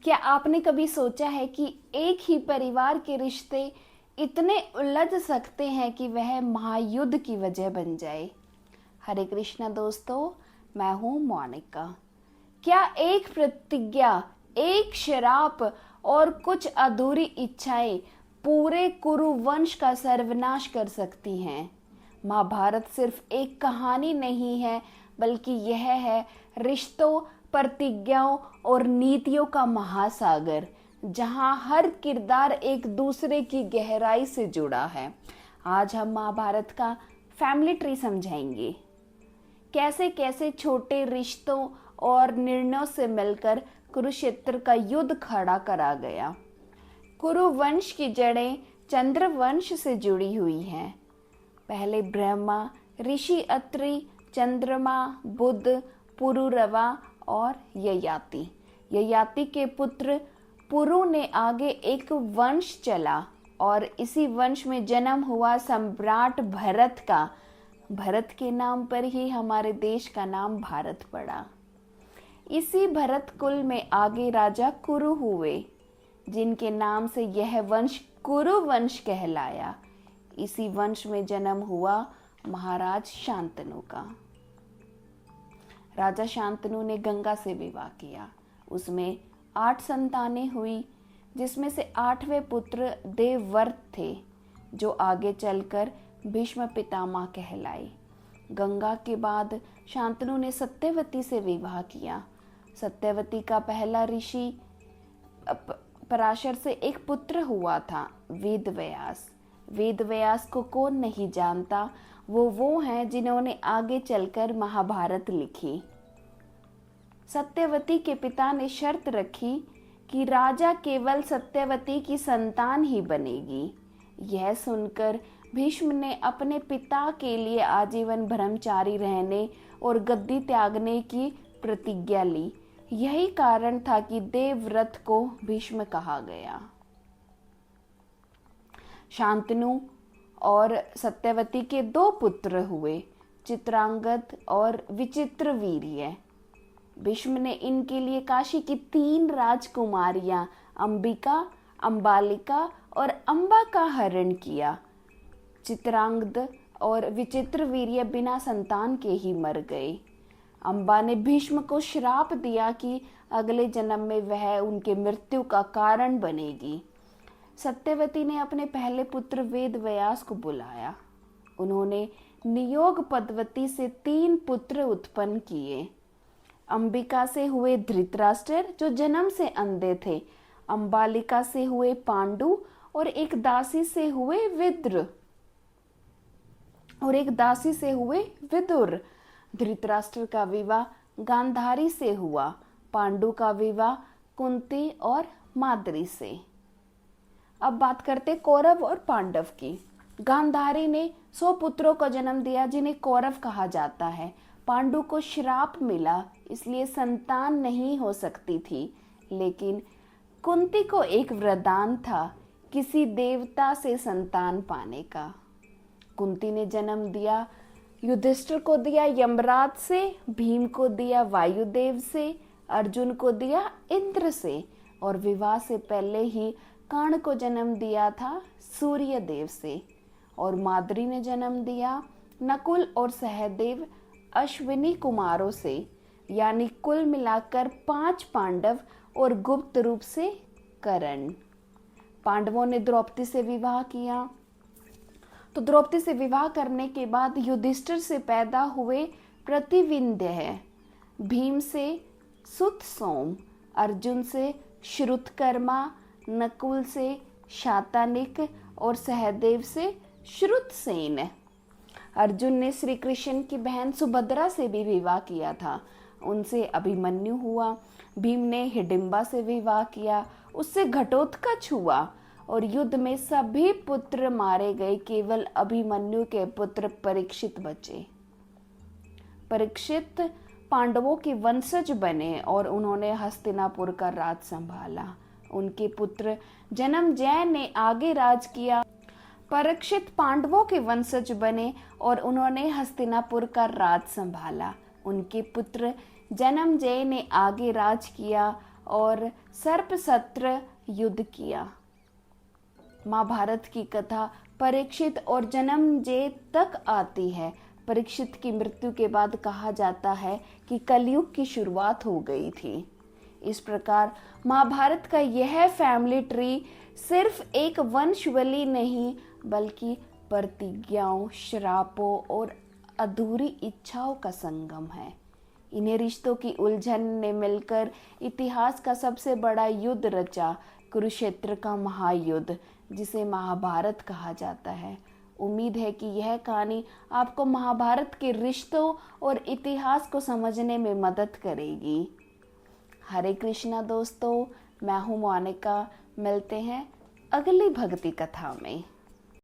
क्या आपने कभी सोचा है कि एक ही परिवार के रिश्ते इतने उलझ सकते हैं कि वह महायुद्ध की वजह बन जाए। हरे कृष्णा दोस्तों, मैं हूँ मोनिका। क्या एक प्रतिज्ञा, एक शराप और कुछ अधूरी इच्छाएं पूरे कुरु वंश का सर्वनाश कर सकती हैं? महाभारत सिर्फ एक कहानी नहीं है, बल्कि यह है रिश्तों, प्रतिज्ञाओं और नीतियों का महासागर, जहां हर किरदार एक दूसरे की गहराई से जुड़ा है। आज हम महाभारत का फैमिली ट्री समझाएंगे। कैसे कैसे छोटे रिश्तों और निर्णयों से मिलकर कुरुक्षेत्र का युद्ध खड़ा करा गया। कुरु वंश की जड़ें चंद्र वंश से जुड़ी हुई हैं। पहले ब्रह्मा, ऋषि अत्रि, चंद्रमा, बुध, पुरुरवा और ययाति के पुत्र पुरु ने आगे एक वंश चला और इसी वंश में जन्म हुआ सम्राट भरत का। भरत के नाम पर ही हमारे देश का नाम भारत पड़ा। इसी भरत कुल में आगे राजा कुरु हुए, जिनके नाम से यह वंश कुरु वंश कहलाया। इसी वंश में जन्म हुआ महाराज शांतनु का। राजा शांतनु ने गंगा से विवाह किया। उसमें 8 संतानें हुई, जिसमें से 8वें पुत्र देवव्रत थे, जो आगे चलकर भीष्म पितामह कहलाए। गंगा के बाद शांतनु ने सत्यवती से विवाह किया। सत्यवती का पहला ऋषि पराशर से एक पुत्र हुआ था, वेदव्यास। वेदव्यास को कौन नहीं जानता, वो हैं जिन्होंने आगे चलकर महाभारत लिखी। सत्यवती के पिता ने शर्त रखी कि राजा केवल सत्यवती की संतान ही बनेगी। यह सुनकर भीष्म ने अपने पिता के लिए आजीवन ब्रह्मचारी रहने और गद्दी त्यागने की प्रतिज्ञा ली। यही कारण था कि देवव्रत को भीष्म कहा गया। शांतनु और सत्यवती के 2 पुत्र हुए, चित्रांगद और विचित्रवीर्य। भीष्म ने इनके लिए काशी की 3 राजकुमारियां अंबिका, अंबालिका और अंबा का हरण किया। चित्रांगद और विचित्रवीर्य बिना संतान के ही मर गए। अंबा ने भीष्म को श्राप दिया कि अगले जन्म में वह उनके मृत्यु का कारण बनेगी। सत्यवती ने अपने पहले पुत्र वेदव्यास को बुलाया। उन्होंने नियोग पद्वती से 3 पुत्र उत्पन्न किए। अंबिका से हुए धृतराष्ट्र, जो जन्म से अंधे थे। अंबालिका से हुए पांडु और एक दासी से हुए विदुर। धृतराष्ट्र का विवाह गांधारी से हुआ। पांडु का विवाह कुंती और माद्री से। अब बात करते कौरव और पांडव की। गांधारी ने 100 पुत्रों को जन्म दिया, जिन्हें कौरव कहा जाता है। पांडु को श्राप मिला, इसलिए संतान नहीं हो सकती थी। लेकिन कुंती को एक वरदान था, किसी देवता से संतान पाने का। कुंती ने जन्म दिया युधिष्ठिर को दिया यमराज से, भीम को दिया वायुदेव से, अर्जुन को दिया इंद्र से, और विवाह से पहले ही कर्ण को जन्म दिया था सूर्य देव से। और माद्री ने जन्म दिया नकुल और सहदेव अश्विनी कुमारों से, यानी कुल मिलाकर 5 पांडव और गुप्त रूप से कर्ण। पांडवों ने द्रौपदी से विवाह किया। तो द्रौपदी से विवाह करने के बाद युधिष्ठिर से पैदा हुए प्रतिविंध्य, भीम से सुत सोम, अर्जुन से श्रुतकर्मा, नकुल से शातानिक और सहदेव से श्रुतसेन। अर्जुन ने श्री कृष्ण की बहन सुभद्रा से भी विवाह किया था, उनसे अभिमन्यु हुआ। भीम ने हिडिंबा से विवाह किया, उससे घटोत्कच हुआ। और युद्ध में सभी पुत्र मारे गए, केवल अभिमन्यु के पुत्र परीक्षित बचे। परीक्षित पांडवों के वंशज बने और उन्होंने हस्तिनापुर का राज संभाला। उनके पुत्र जन्मजय ने आगे राज किया। परीक्षित पांडवों के वंशज बने और उन्होंने हस्तिनापुर का राज संभाला। उनके पुत्र जन्मजय ने आगे राज किया और सर्पसत्र युद्ध किया। महाभारत की कथा परीक्षित और जन्मेजय तक आती है। परीक्षित की मृत्यु के बाद कहा जाता है कि कलयुग की शुरुआत हो गई थी। इस प्रकार महाभारत का यह फैमिली ट्री सिर्फ एक वंशावली नहीं बल्कि प्रतिज्ञाओं, श्रापों और अधूरी इच्छाओं का संगम है। इन्हें रिश्तों की उलझन ने मिलकर इतिहास का सबसे बड़ा युद्ध रचा, कुरुक्षेत्र का महायुद्ध, जिसे महाभारत कहा जाता है। उम्मीद है कि यह कहानी आपको महाभारत के रिश्तों और इतिहास को समझने में मदद करेगी। हरे कृष्णा दोस्तों, मैं हूँ मोनिका। मिलते हैं अगली भक्ति कथा में।